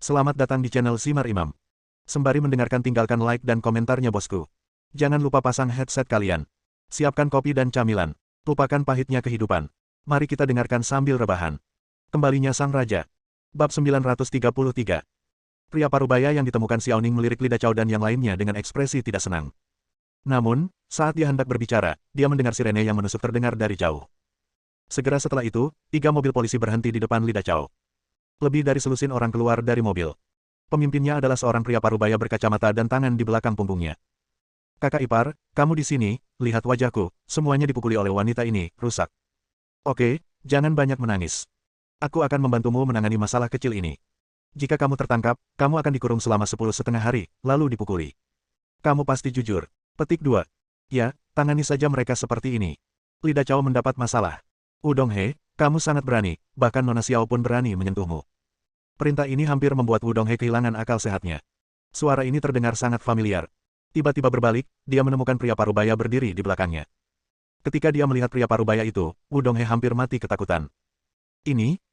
Selamat datang di channel Simar Imam. Sembari mendengarkan tinggalkan like dan komentarnya bosku. Jangan lupa pasang headset kalian. Siapkan kopi dan camilan. Lupakan pahitnya kehidupan. Mari kita dengarkan sambil rebahan. Kembalinya Sang Raja. Bab 933. Pria parubaya yang ditemukan Xiaoning melirik lidah Cao dan yang lainnya dengan ekspresi tidak senang. Namun, saat dia hendak berbicara, dia mendengar sirene yang menusuk terdengar dari jauh. Segera setelah itu, 3 mobil polisi berhenti di depan lidah Cao. Lebih dari selusin orang keluar dari mobil. Pemimpinnya adalah seorang pria parubaya berkacamata dan tangan di belakang punggungnya. Kakak ipar, kamu di sini, lihat wajahku, semuanya dipukuli oleh wanita ini, rusak. Oke, jangan banyak menangis. Aku akan membantumu menangani masalah kecil ini. Jika kamu tertangkap, kamu akan dikurung selama 10,5 hari, lalu dipukuli. Kamu pasti jujur. Petik 2. Ya, tangani saja mereka seperti ini. Lidah Cao mendapat masalah. Wudonghe, kamu sangat berani, bahkan Nona Xiao pun berani menyentuhmu. Perintah ini hampir membuat Wudonghe kehilangan akal sehatnya. Suara ini terdengar sangat familiar. Tiba-tiba berbalik, dia menemukan pria parubaya berdiri di belakangnya. Ketika dia melihat pria parubaya itu, Wudonghe hampir mati ketakutan.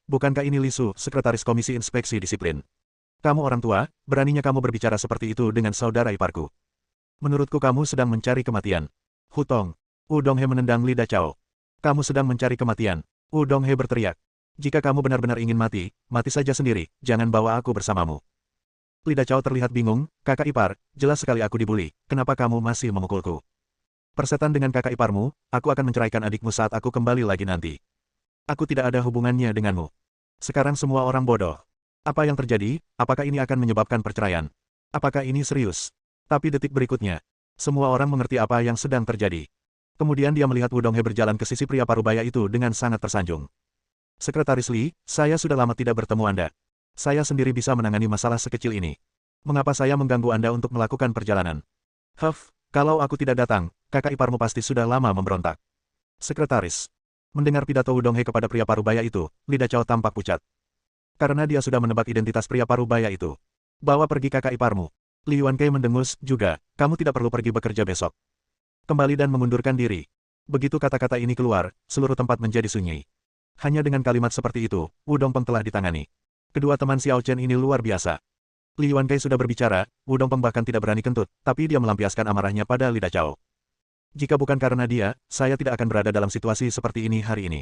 Bukankah ini Lisu, sekretaris Komisi Inspeksi Disiplin? Kamu orang tua, beraninya kamu berbicara seperti itu dengan saudara iparku. Menurutku kamu sedang mencari kematian. Hutong. Wudonghe menendang lidah Cao. Kamu sedang mencari kematian. Wudonghe berteriak. Jika kamu benar-benar ingin mati, mati saja sendiri, jangan bawa aku bersamamu. Lidah Cao terlihat bingung, kakak ipar, jelas sekali aku dibully, kenapa kamu masih memukulku? Persetan dengan kakak iparmu, aku akan menceraikan adikmu saat aku kembali lagi nanti. Aku tidak ada hubungannya denganmu. Sekarang semua orang bodoh. Apa yang terjadi? Apakah ini akan menyebabkan perceraian? Apakah ini serius? Tapi detik berikutnya, semua orang mengerti apa yang sedang terjadi. Kemudian dia melihat Wudonghe berjalan ke sisi pria parubaya itu dengan sangat tersanjung. Sekretaris Li, saya sudah lama tidak bertemu Anda. Saya sendiri bisa menangani masalah sekecil ini. Mengapa saya mengganggu Anda untuk melakukan perjalanan? Kalau aku tidak datang, kakak iparmu pasti sudah lama memberontak. Sekretaris. Mendengar pidato Wudonghe kepada pria parubaya itu, lidah Cao tampak pucat. Karena dia sudah menebak identitas pria parubaya itu. Bawa pergi kakak iparmu. Li Yuankei mendengus, juga, kamu tidak perlu pergi bekerja besok. Kembali dan mengundurkan diri. Begitu kata-kata ini keluar, seluruh tempat menjadi sunyi. Hanya dengan kalimat seperti itu, Wudongpeng telah ditangani. Kedua teman Xiao Chen ini luar biasa. Li Yuankei sudah berbicara, Wudongpeng bahkan tidak berani kentut, tapi dia melampiaskan amarahnya pada lidah Cao. Jika bukan karena dia, saya tidak akan berada dalam situasi seperti ini hari ini.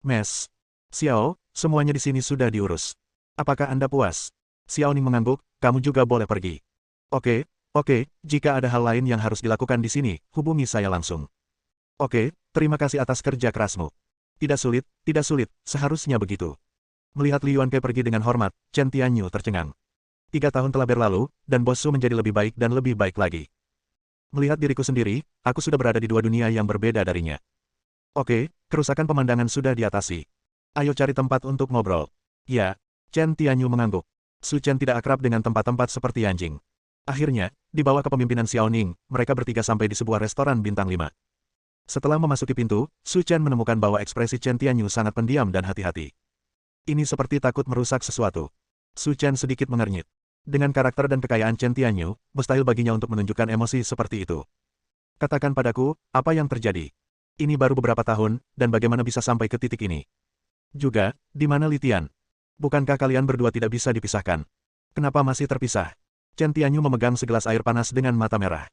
Mes. Xiao, semuanya di sini sudah diurus. Apakah Anda puas? Xiao Ning mengangguk, kamu juga boleh pergi. Oke, jika ada hal lain yang harus dilakukan di sini, hubungi saya langsung. Oke, terima kasih atas kerja kerasmu. Tidak sulit, seharusnya begitu. Melihat Li Yuankei pergi dengan hormat, Chen Tianyu tercengang. 3 tahun telah berlalu, dan Bos Su menjadi lebih baik dan lebih baik lagi. Melihat diriku sendiri, aku sudah berada di 2 dunia yang berbeda darinya. Oke, kerusakan pemandangan sudah diatasi. Ayo cari tempat untuk ngobrol. Ya, Chen Tianyu mengangguk. Su Chen tidak akrab dengan tempat-tempat seperti anjing. Akhirnya, di bawah kepemimpinan Xiao Ning, mereka bertiga sampai di sebuah restoran bintang 5. Setelah memasuki pintu, Su Chen menemukan bahwa ekspresi Chen Tianyu sangat pendiam dan hati-hati. Ini seperti takut merusak sesuatu. Su Chen sedikit mengernyit. Dengan karakter dan kekayaan Chen Tianyu, mustahil baginya untuk menunjukkan emosi seperti itu. Katakan padaku, apa yang terjadi? Ini baru beberapa tahun, dan bagaimana bisa sampai ke titik ini? Juga, di mana Li Tian? Bukankah kalian berdua tidak bisa dipisahkan? Kenapa masih terpisah? Chen Tianyu memegang segelas air panas dengan mata merah.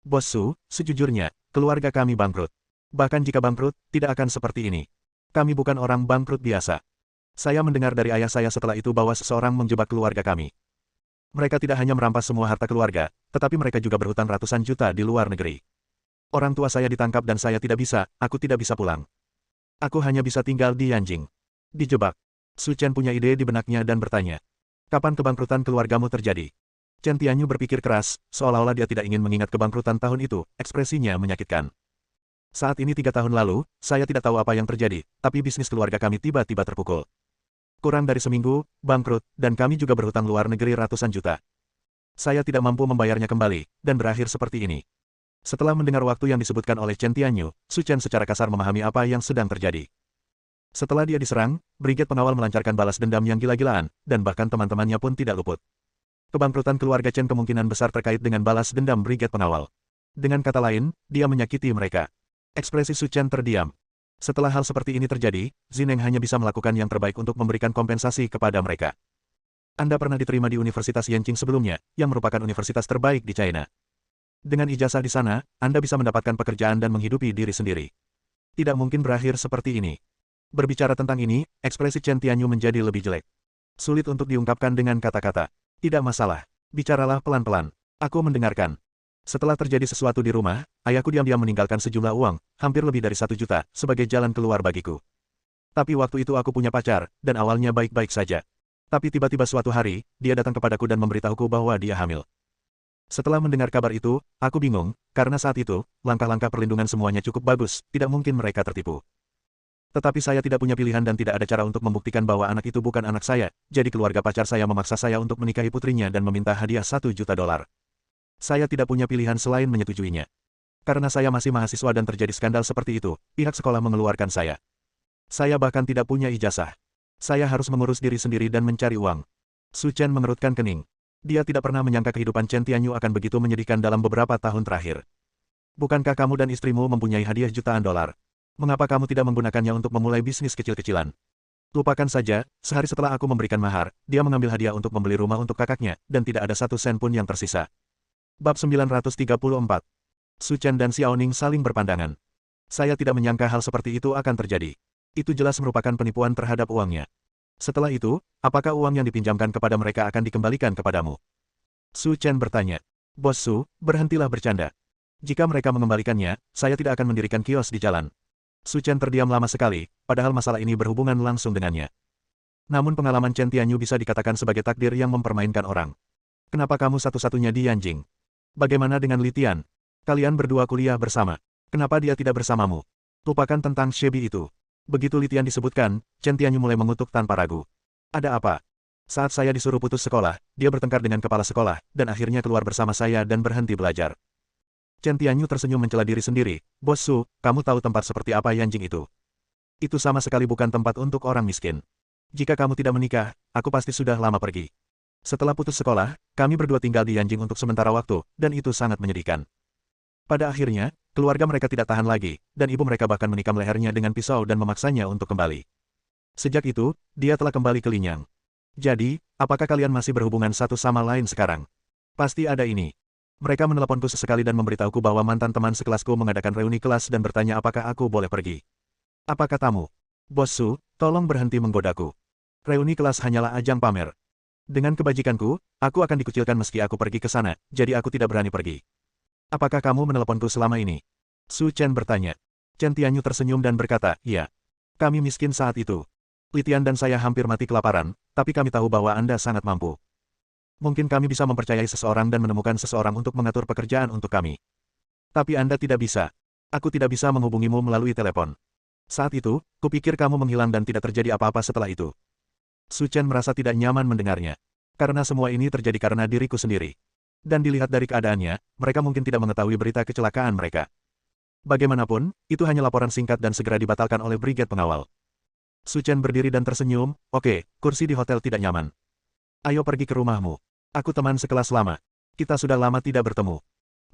Bos Su, sejujurnya, keluarga kami bangkrut. Bahkan jika bangkrut, tidak akan seperti ini. Kami bukan orang bangkrut biasa. Saya mendengar dari ayah saya setelah itu bahwa seseorang menjebak keluarga kami. Mereka tidak hanya merampas semua harta keluarga, tetapi mereka juga berhutang ratusan juta di luar negeri. Orang tua saya ditangkap dan saya aku tidak bisa pulang. Aku hanya bisa tinggal di Yanjing. Dijebak. Su Chen punya ide di benaknya dan bertanya. Kapan kebangkrutan keluargamu terjadi? Chen Tianyu berpikir keras, seolah-olah dia tidak ingin mengingat kebangkrutan tahun itu, ekspresinya menyakitkan. Saat ini 3 tahun lalu, saya tidak tahu apa yang terjadi, tapi bisnis keluarga kami tiba-tiba terpukul. Kurang dari seminggu, bangkrut, dan kami juga berhutang luar negeri ratusan juta. Saya tidak mampu membayarnya kembali, dan berakhir seperti ini. Setelah mendengar waktu yang disebutkan oleh Chen Tianyu, Su Chen secara kasar memahami apa yang sedang terjadi. Setelah dia diserang, Brigade Pengawal melancarkan balas dendam yang gila-gilaan, dan bahkan teman-temannya pun tidak luput. Kebangkrutan keluarga Chen kemungkinan besar terkait dengan balas dendam Brigade Pengawal. Dengan kata lain, dia menyakiti mereka. Ekspresi Su Chen terdiam. Setelah hal seperti ini terjadi, Zineng hanya bisa melakukan yang terbaik untuk memberikan kompensasi kepada mereka. Anda pernah diterima di Universitas Yanqing sebelumnya, yang merupakan universitas terbaik di China. Dengan ijazah di sana, Anda bisa mendapatkan pekerjaan dan menghidupi diri sendiri. Tidak mungkin berakhir seperti ini. Berbicara tentang ini, ekspresi Chen Tianyu menjadi lebih jelek. Sulit untuk diungkapkan dengan kata-kata. Tidak masalah. Bicaralah pelan-pelan. Aku mendengarkan. Setelah terjadi sesuatu di rumah, ayahku diam-diam meninggalkan sejumlah uang, hampir lebih dari 1 juta, sebagai jalan keluar bagiku. Tapi waktu itu aku punya pacar, dan awalnya baik-baik saja. Tapi tiba-tiba suatu hari, dia datang kepadaku dan memberitahuku bahwa dia hamil. Setelah mendengar kabar itu, aku bingung, karena saat itu, langkah-langkah perlindungan semuanya cukup bagus, tidak mungkin mereka tertipu. Tetapi saya tidak punya pilihan dan tidak ada cara untuk membuktikan bahwa anak itu bukan anak saya, jadi keluarga pacar saya memaksa saya untuk menikahi putrinya dan meminta hadiah 1 juta dolar. Saya tidak punya pilihan selain menyetujuinya. Karena saya masih mahasiswa dan terjadi skandal seperti itu, pihak sekolah mengeluarkan saya. Saya bahkan tidak punya ijazah. Saya harus mengurus diri sendiri dan mencari uang. Su Chen mengerutkan kening. Dia tidak pernah menyangka kehidupan Chen Tianyu akan begitu menyedihkan dalam beberapa tahun terakhir. Bukankah kamu dan istrimu mempunyai hadiah jutaan dolar? Mengapa kamu tidak menggunakannya untuk memulai bisnis kecil-kecilan? Lupakan saja, sehari setelah aku memberikan mahar, dia mengambil hadiah untuk membeli rumah untuk kakaknya, dan tidak ada 1 sen pun yang tersisa. Bab 934. Su Chen dan Xiaoning saling berpandangan. Saya tidak menyangka hal seperti itu akan terjadi. Itu jelas merupakan penipuan terhadap uangnya. Setelah itu, apakah uang yang dipinjamkan kepada mereka akan dikembalikan kepadamu? Su Chen bertanya. Bos Su, berhentilah bercanda. Jika mereka mengembalikannya, saya tidak akan mendirikan kios di jalan. Su Chen terdiam lama sekali, padahal masalah ini berhubungan langsung dengannya. Namun pengalaman Chen Tianyu bisa dikatakan sebagai takdir yang mempermainkan orang. Kenapa kamu satu-satunya di Yanjing? Bagaimana dengan Li Tian? Kalian berdua kuliah bersama. Kenapa dia tidak bersamamu? Lupakan tentang Shebi itu. Begitu Li Tian disebutkan, Chen Tianyu mulai mengutuk tanpa ragu. Ada apa? Saat saya disuruh putus sekolah, dia bertengkar dengan kepala sekolah, dan akhirnya keluar bersama saya dan berhenti belajar. Chen Tianyu tersenyum mencela diri sendiri. Bos Su, kamu tahu tempat seperti apa Yanjing itu? Itu sama sekali bukan tempat untuk orang miskin. Jika kamu tidak menikah, aku pasti sudah lama pergi. Setelah putus sekolah, kami berdua tinggal di Yanjing untuk sementara waktu, dan itu sangat menyedihkan. Pada akhirnya, keluarga mereka tidak tahan lagi, dan ibu mereka bahkan menikam lehernya dengan pisau dan memaksanya untuk kembali. Sejak itu, dia telah kembali ke Linyang. Jadi, apakah kalian masih berhubungan satu sama lain sekarang? Pasti ada ini. Mereka meneleponku sesekali dan memberitahuku bahwa mantan teman sekelasku mengadakan reuni kelas dan bertanya apakah aku boleh pergi. Apa katamu? Bos Su, tolong berhenti menggodaku. Reuni kelas hanyalah ajang pamer. Dengan kebajikanku, aku akan dikucilkan meski aku pergi ke sana, jadi aku tidak berani pergi. Apakah kamu meneleponku selama ini? Su Chen bertanya. Chen Tianyu tersenyum dan berkata, iya. Kami miskin saat itu. Li Tian dan saya hampir mati kelaparan, tapi kami tahu bahwa Anda sangat mampu. Mungkin kami bisa mempercayai seseorang dan menemukan seseorang untuk mengatur pekerjaan untuk kami. Tapi Anda tidak bisa. Aku tidak bisa menghubungimu melalui telepon. Saat itu, kupikir kamu menghilang dan tidak terjadi apa-apa setelah itu. Su Chen merasa tidak nyaman mendengarnya. Karena semua ini terjadi karena diriku sendiri. Dan dilihat dari keadaannya, mereka mungkin tidak mengetahui berita kecelakaan mereka. Bagaimanapun, itu hanya laporan singkat dan segera dibatalkan oleh brigade pengawal. Su Chen berdiri dan tersenyum, oke, kursi di hotel tidak nyaman. Ayo pergi ke rumahmu. Aku teman sekelas lama. Kita sudah lama tidak bertemu.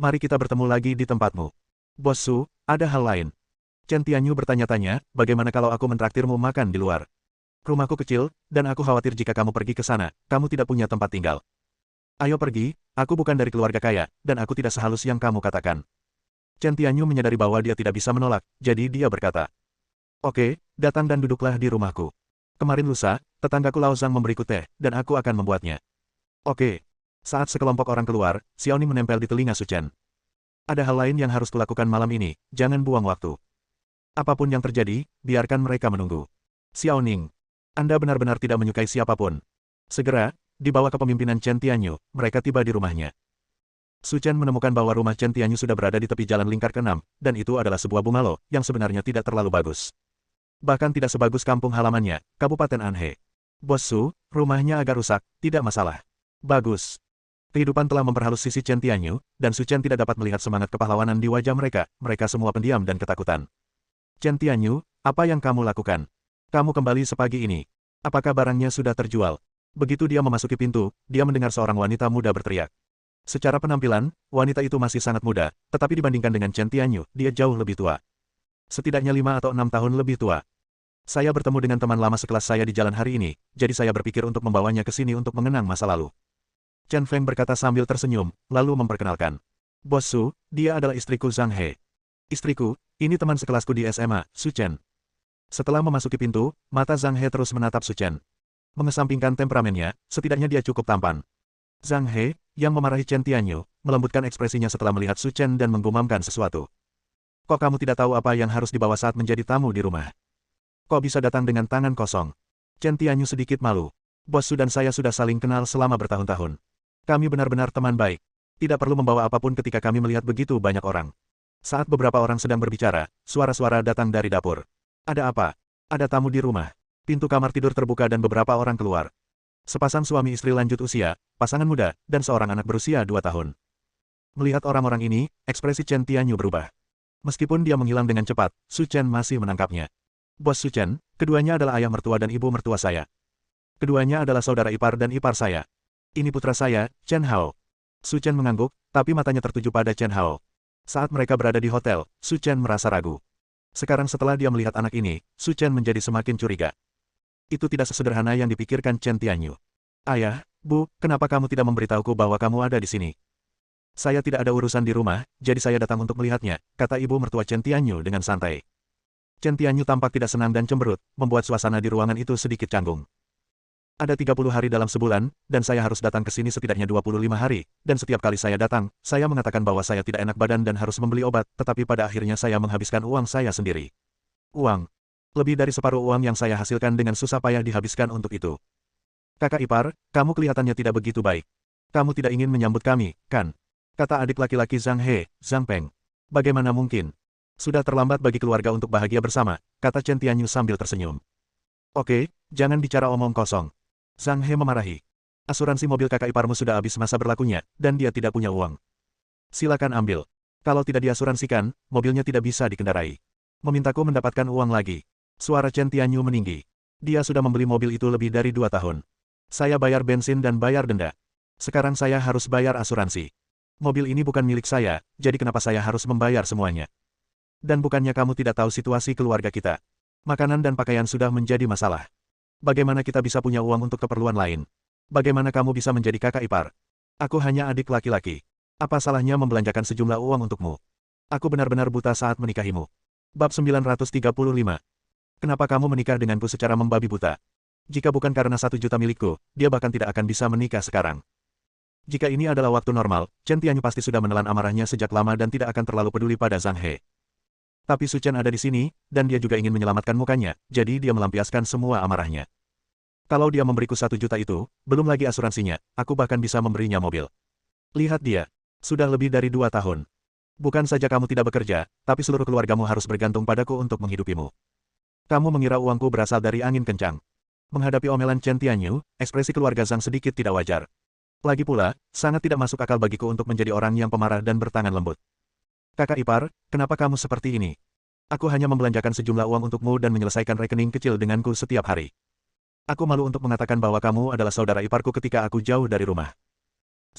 Mari kita bertemu lagi di tempatmu. Bos Su, ada hal lain. Chen Tianyu bertanya-tanya, bagaimana kalau aku mentraktirmu makan di luar? Rumahku kecil, dan aku khawatir jika kamu pergi ke sana, kamu tidak punya tempat tinggal. Ayo pergi, aku bukan dari keluarga kaya, dan aku tidak sehalus yang kamu katakan. Chen Tianyu menyadari bahwa dia tidak bisa menolak, jadi dia berkata. Oke, datang dan duduklah di rumahku. Kemarin lusa, tetanggaku Lao Zhang memberiku teh, dan aku akan membuatnya. Oke. Saat sekelompok orang keluar, Xiaoning menempel di telinga Su Chen. Ada hal lain yang harus kulakukan malam ini, jangan buang waktu. Apapun yang terjadi, biarkan mereka menunggu. Xiaoning, Anda benar-benar tidak menyukai siapapun. Segera, di bawah kepemimpinan Chen Tianyu, mereka tiba di rumahnya. Su Chen menemukan bahwa rumah Chen Tianyu sudah berada di tepi jalan lingkar ke-6, dan itu adalah sebuah bungalow, yang sebenarnya tidak terlalu bagus. Bahkan tidak sebagus kampung halamannya, Kabupaten Anhe. Bos Su, rumahnya agak rusak, tidak masalah. Bagus. Kehidupan telah memperhalus sisi Chen Tianyu, dan Su Chen tidak dapat melihat semangat kepahlawanan di wajah mereka, mereka semua pendiam dan ketakutan. Chen Tianyu, apa yang kamu lakukan? Kamu kembali sepagi ini. Apakah barangnya sudah terjual? Begitu dia memasuki pintu, dia mendengar seorang wanita muda berteriak. Secara penampilan, wanita itu masih sangat muda, tetapi dibandingkan dengan Chen Tianyu, dia jauh lebih tua. Setidaknya 5 atau 6 tahun lebih tua. Saya bertemu dengan teman lama sekelas saya di jalan hari ini, jadi saya berpikir untuk membawanya ke sini untuk mengenang masa lalu. Chen Feng berkata sambil tersenyum, lalu memperkenalkan. Bos Su, dia adalah istriku Zhang He. Istriku, ini teman sekelasku di SMA, Su Chen. Setelah memasuki pintu, mata Zhang He terus menatap Su Chen. Mengesampingkan temperamennya, setidaknya dia cukup tampan. Zhang He, yang memarahi Chen Tianyu, melembutkan ekspresinya setelah melihat Su Chen dan menggumamkan sesuatu. Kok kamu tidak tahu apa yang harus dibawa saat menjadi tamu di rumah? Kok bisa datang dengan tangan kosong? Chen Tianyu sedikit malu. Bos Su dan saya sudah saling kenal selama bertahun-tahun. Kami benar-benar teman baik. Tidak perlu membawa apapun ketika kami melihat begitu banyak orang. Saat beberapa orang sedang berbicara, suara-suara datang dari dapur. Ada apa? Ada tamu di rumah. Pintu kamar tidur terbuka dan beberapa orang keluar. Sepasang suami istri lanjut usia, pasangan muda, dan seorang anak berusia 2 tahun. Melihat orang-orang ini, ekspresi Chen Tianyu berubah. Meskipun dia menghilang dengan cepat, Su Chen masih menangkapnya. Bos Su Chen, keduanya adalah ayah mertua dan ibu mertua saya. Keduanya adalah saudara ipar dan ipar saya. Ini putra saya, Chen Hao. Su Chen mengangguk, tapi matanya tertuju pada Chen Hao. Saat mereka berada di hotel, Su Chen merasa ragu. Sekarang setelah dia melihat anak ini, Su Chen menjadi semakin curiga. Itu tidak sesederhana yang dipikirkan Chen Tianyu. Ayah, Bu, kenapa kamu tidak memberitahuku bahwa kamu ada di sini? Saya tidak ada urusan di rumah, jadi saya datang untuk melihatnya, kata ibu mertua Chen Tianyu dengan santai. Chen Tianyu tampak tidak senang dan cemberut, membuat suasana di ruangan itu sedikit canggung. Ada 30 hari dalam sebulan, dan saya harus datang ke sini setidaknya 25 hari, dan setiap kali saya datang, saya mengatakan bahwa saya tidak enak badan dan harus membeli obat, tetapi pada akhirnya saya menghabiskan uang saya sendiri. Uang. Lebih dari separuh uang yang saya hasilkan dengan susah payah dihabiskan untuk itu. Kakak ipar, kamu kelihatannya tidak begitu baik. Kamu tidak ingin menyambut kami, kan? Kata adik laki-laki Zhang He, Zhang Peng. Bagaimana mungkin? Sudah terlambat bagi keluarga untuk bahagia bersama, kata Chen Tianyu sambil tersenyum. Oke, jangan bicara omong kosong. Zhang He memarahi. Asuransi mobil kakak iparmu sudah habis masa berlakunya, dan dia tidak punya uang. Silakan ambil. Kalau tidak diasuransikan, mobilnya tidak bisa dikendarai. Memintaku mendapatkan uang lagi. Suara Chen Tianyu meninggi. Dia sudah membeli mobil itu lebih dari 2 tahun. Saya bayar bensin dan bayar denda. Sekarang saya harus bayar asuransi. Mobil ini bukan milik saya, jadi kenapa saya harus membayar semuanya? Dan bukannya kamu tidak tahu situasi keluarga kita? Makanan dan pakaian sudah menjadi masalah. Bagaimana kita bisa punya uang untuk keperluan lain? Bagaimana kamu bisa menjadi kakak ipar? Aku hanya adik laki-laki. Apa salahnya membelanjakan sejumlah uang untukmu? Aku benar-benar buta saat menikahimu. Bab 935. Kenapa kamu menikah denganku secara membabi buta? Jika bukan karena 1 juta milikku, dia bahkan tidak akan bisa menikah sekarang. Jika ini adalah waktu normal, Chen Tianyu pasti sudah menelan amarahnya sejak lama dan tidak akan terlalu peduli pada Zhang He. Tapi Su Chen ada di sini, dan dia juga ingin menyelamatkan mukanya, jadi dia melampiaskan semua amarahnya. Kalau dia memberiku 1 juta itu, belum lagi asuransinya, aku bahkan bisa memberinya mobil. Lihat dia. Sudah lebih dari 2 tahun. Bukan saja kamu tidak bekerja, tapi seluruh keluargamu harus bergantung padaku untuk menghidupimu. Kamu mengira uangku berasal dari angin kencang. Menghadapi omelan Chen Tianyu, ekspresi keluarga Zhang sedikit tidak wajar. Lagi pula, sangat tidak masuk akal bagiku untuk menjadi orang yang pemarah dan bertangan lembut. Kakak ipar, kenapa kamu seperti ini? Aku hanya membelanjakan sejumlah uang untukmu dan menyelesaikan rekening kecil denganku setiap hari. Aku malu untuk mengatakan bahwa kamu adalah saudara iparku ketika aku jauh dari rumah.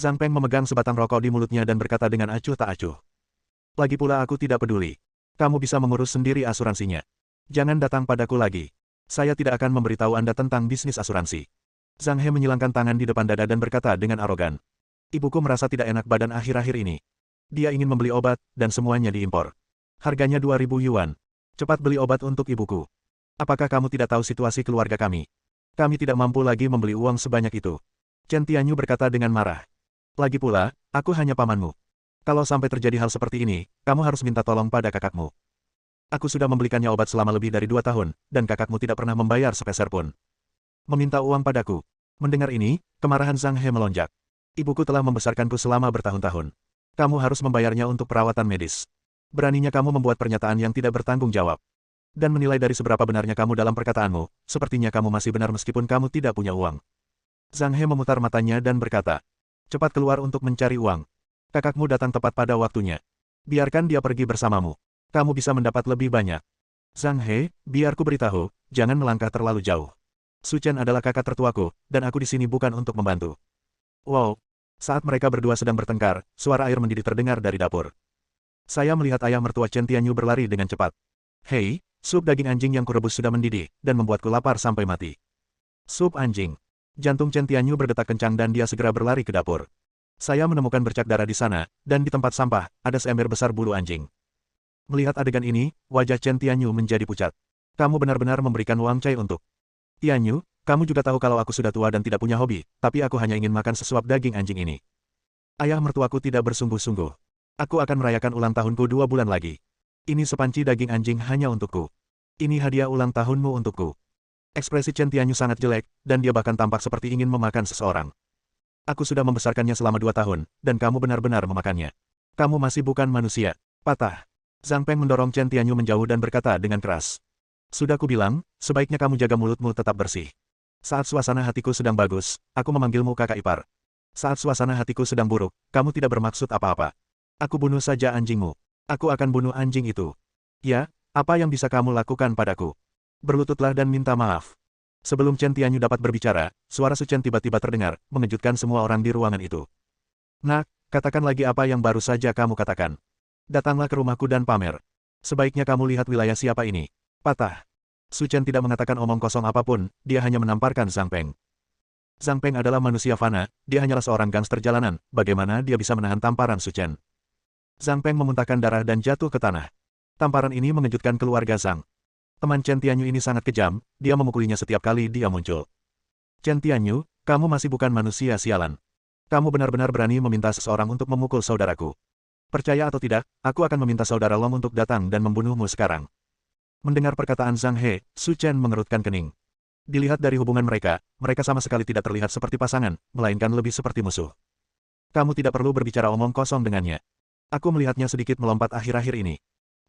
Zhang Peng memegang sebatang rokok di mulutnya dan berkata dengan acuh tak acuh. Lagi pula aku tidak peduli. Kamu bisa mengurus sendiri asuransinya. Jangan datang padaku lagi. Saya tidak akan memberitahu Anda tentang bisnis asuransi. Zhang He menyilangkan tangan di depan dada dan berkata dengan arogan. Ibuku merasa tidak enak badan akhir-akhir ini. Dia ingin membeli obat, dan semuanya diimpor. Harganya 2.000 yuan. Cepat beli obat untuk ibuku. Apakah kamu tidak tahu situasi keluarga kami? Kami tidak mampu lagi membeli uang sebanyak itu. Chen Tianyu berkata dengan marah. Lagi pula, aku hanya pamanmu. Kalau sampai terjadi hal seperti ini, kamu harus minta tolong pada kakakmu. Aku sudah membelikannya obat selama lebih dari 2 tahun, dan kakakmu tidak pernah membayar sepeser pun. Meminta uang padaku. Mendengar ini, kemarahan Zhang He melonjak. Ibuku telah membesarkanku selama bertahun-tahun. Kamu harus membayarnya untuk perawatan medis. Beraninya kamu membuat pernyataan yang tidak bertanggung jawab. Dan menilai dari seberapa benarnya kamu dalam perkataanmu, sepertinya kamu masih benar meskipun kamu tidak punya uang. Zhang He memutar matanya dan berkata, cepat keluar untuk mencari uang. Kakakmu datang tepat pada waktunya. Biarkan dia pergi bersamamu. Kamu bisa mendapat lebih banyak. Zhang He, biar ku beritahu, jangan melangkah terlalu jauh. Su Chen adalah kakak tertuaku, dan aku di sini bukan untuk membantu. Wow. Saat mereka berdua sedang bertengkar, suara air mendidih terdengar dari dapur. Saya melihat ayah mertua Chen Tianyu berlari dengan cepat. Hei, sup daging anjing yang kurebus sudah mendidih, dan membuatku lapar sampai mati. Sup anjing. Jantung Chen Tianyu berdetak kencang dan dia segera berlari ke dapur. Saya menemukan bercak darah di sana, dan di tempat sampah, ada seember besar bulu anjing. Melihat adegan ini, wajah Chen Tianyu menjadi pucat. Kamu benar-benar memberikan Wang Cai untuk. Tianyu, kamu juga tahu kalau aku sudah tua dan tidak punya hobi, tapi aku hanya ingin makan sesuap daging anjing ini. Ayah mertuaku tidak bersungguh-sungguh. Aku akan merayakan ulang tahunku 2 bulan lagi. Ini sepanci daging anjing hanya untukku. Ini hadiah ulang tahunmu untukku. Ekspresi Chen Tianyu sangat jelek, dan dia bahkan tampak seperti ingin memakan seseorang. Aku sudah membesarkannya selama 2 tahun, dan kamu benar-benar memakannya. Kamu masih bukan manusia. Patah. Zhang Peng mendorong Chen Tianyu menjauh dan berkata dengan keras. Sudah kubilang, sebaiknya kamu jaga mulutmu tetap bersih. Saat suasana hatiku sedang bagus, aku memanggilmu kakak ipar. Saat suasana hatiku sedang buruk, kamu tidak bermaksud apa-apa. Aku bunuh saja anjingmu. Aku akan bunuh anjing itu. Ya, apa yang bisa kamu lakukan padaku? Berlututlah dan minta maaf. Sebelum Chen Tianyu dapat berbicara, suara Su Chen tiba-tiba terdengar, mengejutkan semua orang di ruangan itu. Nak, katakan lagi apa yang baru saja kamu katakan. Datanglah ke rumahku dan pamer. Sebaiknya kamu lihat wilayah siapa ini. Patah. Su Chen tidak mengatakan omong kosong apapun, dia hanya menamparkan Zhang Peng. Zhang Peng adalah manusia fana, dia hanyalah seorang gangster jalanan, bagaimana dia bisa menahan tamparan Su Chen? Zhang Peng memuntahkan darah dan jatuh ke tanah. Tamparan ini mengejutkan keluarga Zhang. Teman Chen Tianyu ini sangat kejam, dia memukulinya setiap kali dia muncul. Chen Tianyu, kamu masih bukan manusia sialan. Kamu benar-benar berani meminta seseorang untuk memukul saudaraku. Percaya atau tidak, aku akan meminta saudara Long untuk datang dan membunuhmu sekarang. Mendengar perkataan Zhang He, Su Chen mengerutkan kening. Dilihat dari hubungan mereka, mereka sama sekali tidak terlihat seperti pasangan, melainkan lebih seperti musuh. Kamu tidak perlu berbicara omong kosong dengannya. Aku melihatnya sedikit melompat akhir-akhir ini.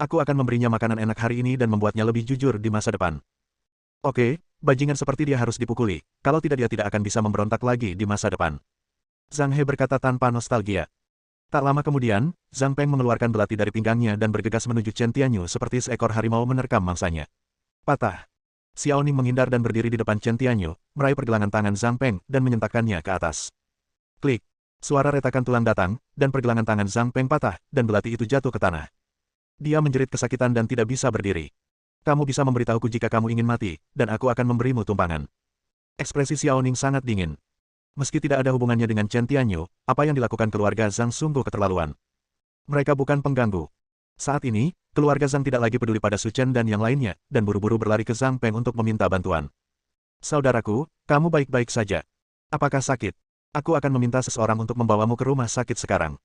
Aku akan memberinya makanan enak hari ini dan membuatnya lebih jujur di masa depan. Oke, bajingan seperti dia harus dipukuli, kalau tidak dia tidak akan bisa memberontak lagi di masa depan. Zhang He berkata tanpa nostalgia. Tak lama kemudian, Zhang Peng mengeluarkan belati dari pinggangnya dan bergegas menuju Chen Tianyu seperti seekor harimau menerkam mangsanya. Patah. Xiao Ning menghindar dan berdiri di depan Chen Tianyu, meraih pergelangan tangan Zhang Peng dan menyentakkannya ke atas. Klik. Suara retakan tulang datang, dan pergelangan tangan Zhang Peng patah, dan belati itu jatuh ke tanah. Dia menjerit kesakitan dan tidak bisa berdiri. Kamu bisa memberitahuku jika kamu ingin mati, dan aku akan memberimu tumpangan. Ekspresi Xiao Ning sangat dingin. Meski tidak ada hubungannya dengan Chen Tianyu, apa yang dilakukan keluarga Zhang sungguh keterlaluan. Mereka bukan pengganggu. Saat ini, keluarga Zhang tidak lagi peduli pada Su Chen dan yang lainnya, dan buru-buru berlari ke Zhang Peng untuk meminta bantuan. Saudaraku, kamu baik-baik saja. Apakah sakit? Aku akan meminta seseorang untuk membawamu ke rumah sakit sekarang.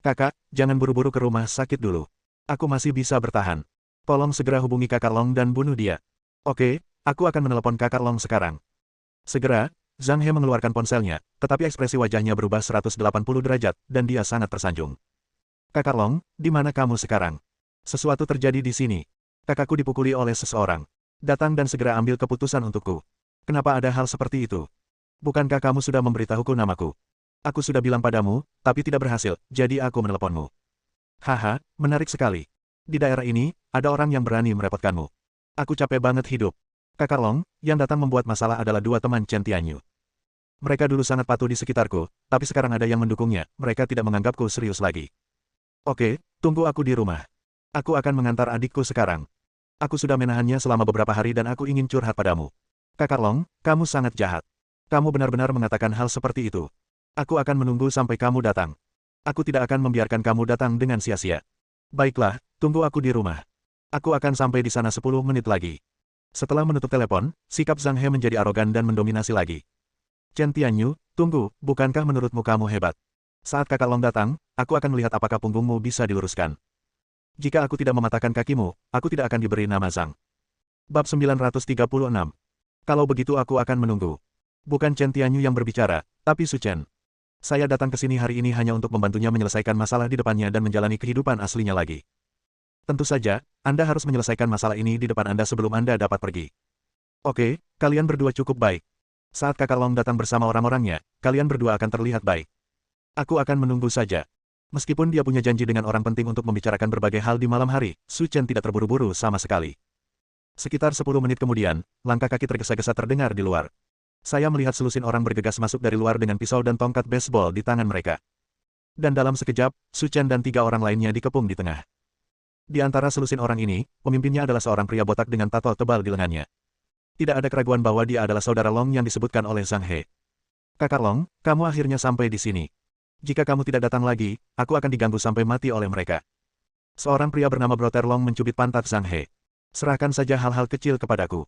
Kakak, jangan buru-buru ke rumah sakit dulu. Aku masih bisa bertahan. Tolong segera hubungi Kakak Long dan bunuh dia. Oke, aku akan menelepon Kakak Long sekarang. Segera, Zhang He mengeluarkan ponselnya, tetapi ekspresi wajahnya berubah 180 derajat, dan dia sangat tersanjung. Kakak Long, di mana kamu sekarang? Sesuatu terjadi di sini. Kakakku dipukuli oleh seseorang. Datang dan segera ambil keputusan untukku. Kenapa ada hal seperti itu? Bukankah kamu sudah memberitahuku namaku? Aku sudah bilang padamu, tapi tidak berhasil, jadi aku meneleponmu. Haha, menarik sekali. Di daerah ini, ada orang yang berani merepotkanmu. Aku capek banget hidup. Kakak Long, yang datang membuat masalah adalah 2 teman Chen Tianyu. Mereka dulu sangat patuh di sekitarku, tapi sekarang ada yang mendukungnya, mereka tidak menganggapku serius lagi. Oke, tunggu aku di rumah. Aku akan mengantar adikku sekarang. Aku sudah menahannya selama beberapa hari dan aku ingin curhat padamu. Kakak Long, kamu sangat jahat. Kamu benar-benar mengatakan hal seperti itu. Aku akan menunggu sampai kamu datang. Aku tidak akan membiarkan kamu datang dengan sia-sia. Baiklah, tunggu aku di rumah. Aku akan sampai di sana 10 menit lagi. Setelah menutup telepon, sikap Zhang He menjadi arogan dan mendominasi lagi. Chen Tianyu, tunggu, bukankah menurutmu kamu hebat? Saat Kakak Long datang, aku akan melihat apakah punggungmu bisa diluruskan. Jika aku tidak mematahkan kakimu, aku tidak akan diberi nama Zhang. Bab 936. Kalau begitu aku akan menunggu. Bukan Chen Tianyu yang berbicara, tapi Su Chen. Saya datang ke sini hari ini hanya untuk membantunya menyelesaikan masalah di depannya dan menjalani kehidupan aslinya lagi. Tentu saja, Anda harus menyelesaikan masalah ini di depan Anda sebelum Anda dapat pergi. Oke, kalian berdua cukup baik. Saat Kakak Long datang bersama orang-orangnya, kalian berdua akan terlihat baik. Aku akan menunggu saja. Meskipun dia punya janji dengan orang penting untuk membicarakan berbagai hal di malam hari, Su Chen tidak terburu-buru sama sekali. Sekitar 10 menit kemudian, langkah kaki tergesa-gesa terdengar di luar. Saya melihat selusin orang bergegas masuk dari luar dengan pisau dan tongkat baseball di tangan mereka. Dan dalam sekejap, Su Chen dan 3 orang lainnya dikepung di tengah. Di antara selusin orang ini, pemimpinnya adalah seorang pria botak dengan tato tebal di lengannya. Tidak ada keraguan bahwa dia adalah saudara Long yang disebutkan oleh Zhang He. Kakak Long, kamu akhirnya sampai di sini. Jika kamu tidak datang lagi, aku akan diganggu sampai mati oleh mereka. Seorang pria bernama Brother Long mencubit pantat Zhang He. Serahkan saja hal-hal kecil kepadaku.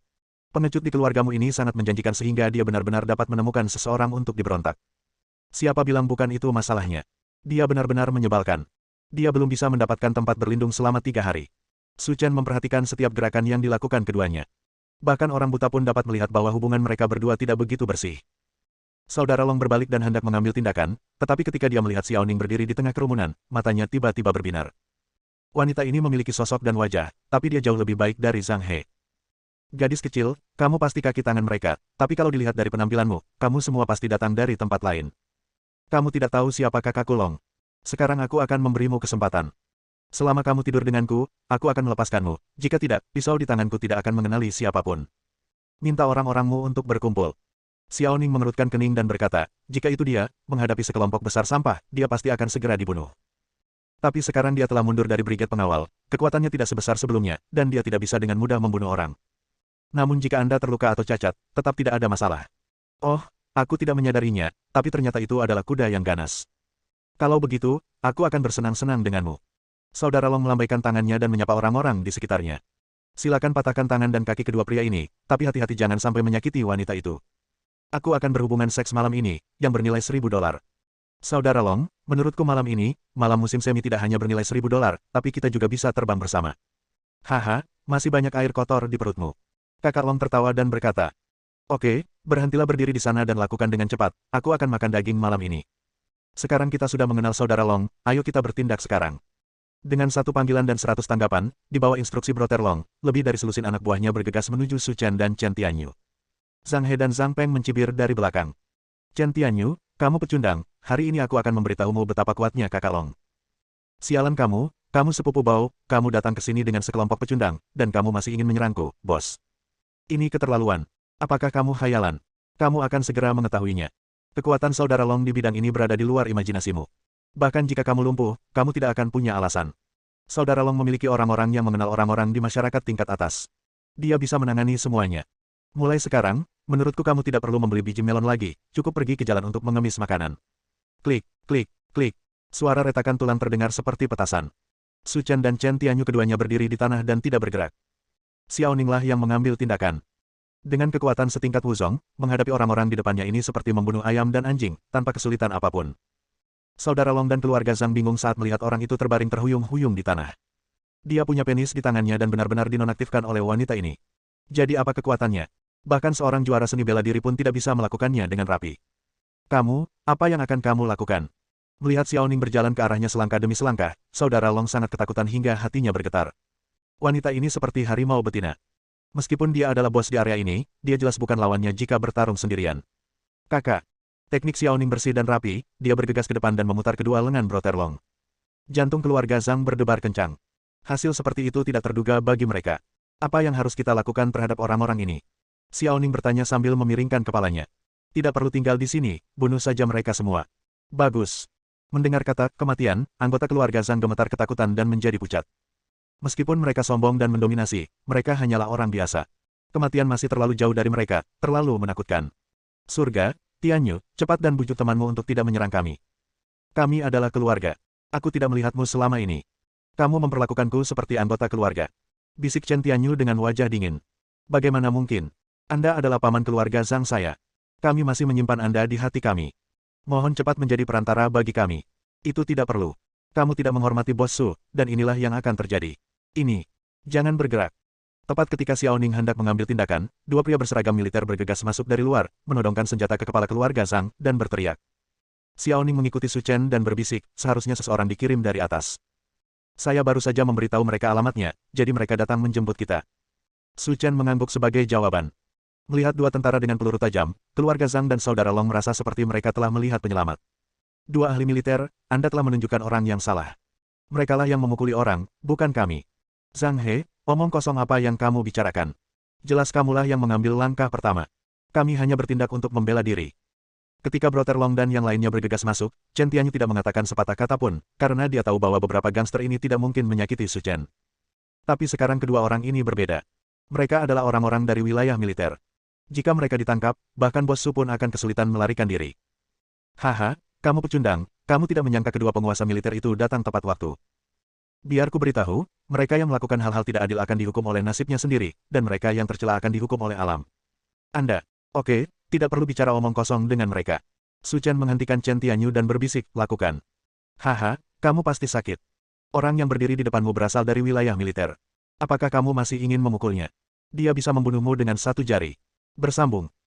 Pengecut di keluargamu ini sangat menjanjikan sehingga dia benar-benar dapat menemukan seseorang untuk diberontak. Siapa bilang bukan itu masalahnya? Dia benar-benar menyebalkan. Dia belum bisa mendapatkan tempat berlindung selama 3 hari. Su Chen memperhatikan setiap gerakan yang dilakukan keduanya. Bahkan orang buta pun dapat melihat bahwa hubungan mereka berdua tidak begitu bersih. Saudara Long berbalik dan hendak mengambil tindakan, tetapi ketika dia melihat Xiao Ning berdiri di tengah kerumunan, matanya tiba-tiba berbinar. Wanita ini memiliki sosok dan wajah, tapi dia jauh lebih baik dari Zhang He. Gadis kecil, kamu pasti kaki tangan mereka, tapi kalau dilihat dari penampilanmu, kamu semua pasti datang dari tempat lain. Kamu tidak tahu siapa kakakku Long. Sekarang aku akan memberimu kesempatan. Selama kamu tidur denganku, aku akan melepaskanmu. Jika tidak, pisau di tanganku tidak akan mengenali siapapun. Minta orang-orangmu untuk berkumpul. Xiao Ning mengerutkan kening dan berkata, jika itu dia, menghadapi sekelompok besar sampah, dia pasti akan segera dibunuh. Tapi sekarang dia telah mundur dari brigade pengawal, kekuatannya tidak sebesar sebelumnya, dan dia tidak bisa dengan mudah membunuh orang. Namun jika Anda terluka atau cacat, tetap tidak ada masalah. Oh, aku tidak menyadarinya, tapi ternyata itu adalah kuda yang ganas. Kalau begitu, aku akan bersenang-senang denganmu. Saudara Long melambaikan tangannya dan menyapa orang-orang di sekitarnya. Silakan patahkan tangan dan kaki kedua pria ini, tapi hati-hati jangan sampai menyakiti wanita itu. Aku akan berhubungan seks malam ini, yang bernilai $1.000. Saudara Long, menurutku malam ini, malam musim semi tidak hanya bernilai $1.000, tapi kita juga bisa terbang bersama. Haha, masih banyak air kotor di perutmu. Kakak Long tertawa dan berkata, oke, berhentilah berdiri di sana dan lakukan dengan cepat, aku akan makan daging malam ini. Sekarang kita sudah mengenal saudara Long, ayo kita bertindak sekarang. Dengan satu panggilan dan 100 tanggapan, di bawah instruksi Brother Long, lebih dari selusin anak buahnya bergegas menuju Su Chen dan Chen Tianyu. Zhang He dan Zhang Peng mencibir dari belakang. Chen Tianyu, kamu pecundang, hari ini aku akan memberitahumu betapa kuatnya kakak Long. Sialan kamu sepupu bau, kamu datang ke sini dengan sekelompok pecundang, dan kamu masih ingin menyerangku, bos. Ini keterlaluan. Apakah kamu khayalan? Kamu akan segera mengetahuinya. Kekuatan saudara Long di bidang ini berada di luar imajinasimu. Bahkan jika kamu lumpuh, kamu tidak akan punya alasan. Saudara Long memiliki orang-orang yang mengenal orang-orang di masyarakat tingkat atas. Dia bisa menangani semuanya. Mulai sekarang, menurutku kamu tidak perlu membeli biji melon lagi, cukup pergi ke jalan untuk mengemis makanan. Klik, klik, klik. Suara retakan tulang terdengar seperti petasan. Su Chen dan Chen Tianyu keduanya berdiri di tanah dan tidak bergerak. Xiao Ninglah yang mengambil tindakan. Dengan kekuatan setingkat Wuzong, menghadapi orang-orang di depannya ini seperti membunuh ayam dan anjing, tanpa kesulitan apapun. Saudara Long dan keluarga Zhang bingung saat melihat orang itu terbaring terhuyung-huyung di tanah. Dia punya penis di tangannya dan benar-benar dinonaktifkan oleh wanita ini. Jadi apa kekuatannya? Bahkan seorang juara seni bela diri pun tidak bisa melakukannya dengan rapi. Kamu, apa yang akan kamu lakukan? Melihat Xiao Ning berjalan ke arahnya selangkah demi selangkah, saudara Long sangat ketakutan hingga hatinya bergetar. Wanita ini seperti harimau betina. Meskipun dia adalah bos di area ini, dia jelas bukan lawannya jika bertarung sendirian. Kakak. Teknik Xiao Ning bersih dan rapi, dia bergegas ke depan dan memutar kedua lengan Brother Long. Jantung keluarga Zhang berdebar kencang. Hasil seperti itu tidak terduga bagi mereka. Apa yang harus kita lakukan terhadap orang-orang ini? Xiao Ning bertanya sambil memiringkan kepalanya. Tidak perlu tinggal di sini, bunuh saja mereka semua. Bagus. Mendengar kata kematian, anggota keluarga Zhang gemetar ketakutan dan menjadi pucat. Meskipun mereka sombong dan mendominasi, mereka hanyalah orang biasa. Kematian masih terlalu jauh dari mereka, terlalu menakutkan. Surga, Tianyu, cepat dan bujuk temanmu untuk tidak menyerang kami. Kami adalah keluarga. Aku tidak melihatmu selama ini. Kamu memperlakukanku seperti anggota keluarga. Bisik Chen Tianyu dengan wajah dingin. Bagaimana mungkin? Anda adalah paman keluarga Zhang saya. Kami masih menyimpan Anda di hati kami. Mohon cepat menjadi perantara bagi kami. Itu tidak perlu. Kamu tidak menghormati bos Su, dan inilah yang akan terjadi. Ini. Jangan bergerak. Tepat ketika Xiao Ning hendak mengambil tindakan, dua pria berseragam militer bergegas masuk dari luar, menodongkan senjata ke kepala keluarga Zhang, dan berteriak. Xiao Ning mengikuti Su Chen dan berbisik, seharusnya seseorang dikirim dari atas. Saya baru saja memberitahu mereka alamatnya, jadi mereka datang menjemput kita. Su Chen mengangguk sebagai jawaban. Melihat dua tentara dengan peluru tajam, keluarga Zhang dan saudara Long merasa seperti mereka telah melihat penyelamat. Dua ahli militer, Anda telah menunjukkan orang yang salah. Merekalah yang memukuli orang, bukan kami. Zhang He, omong kosong apa yang kamu bicarakan? Jelas kamulah yang mengambil langkah pertama. Kami hanya bertindak untuk membela diri. Ketika Brother Long dan yang lainnya bergegas masuk, Chen Tianyu tidak mengatakan sepatah kata pun, karena dia tahu bahwa beberapa gangster ini tidak mungkin menyakiti Su Chen. Tapi sekarang kedua orang ini berbeda. Mereka adalah orang-orang dari wilayah militer. Jika mereka ditangkap, bahkan Bos Su pun akan kesulitan melarikan diri. Haha, kamu pecundang, kamu tidak menyangka kedua penguasa militer itu datang tepat waktu. Biar ku beritahu, mereka yang melakukan hal-hal tidak adil akan dihukum oleh nasibnya sendiri, dan mereka yang tercela akan dihukum oleh alam. Anda, oke, tidak perlu bicara omong kosong dengan mereka. Su Chen menghentikan Chen Tianyu dan berbisik, lakukan. Haha, kamu pasti sakit. Orang yang berdiri di depanmu berasal dari wilayah militer. Apakah kamu masih ingin memukulnya? Dia bisa membunuhmu dengan satu jari. Bersambung.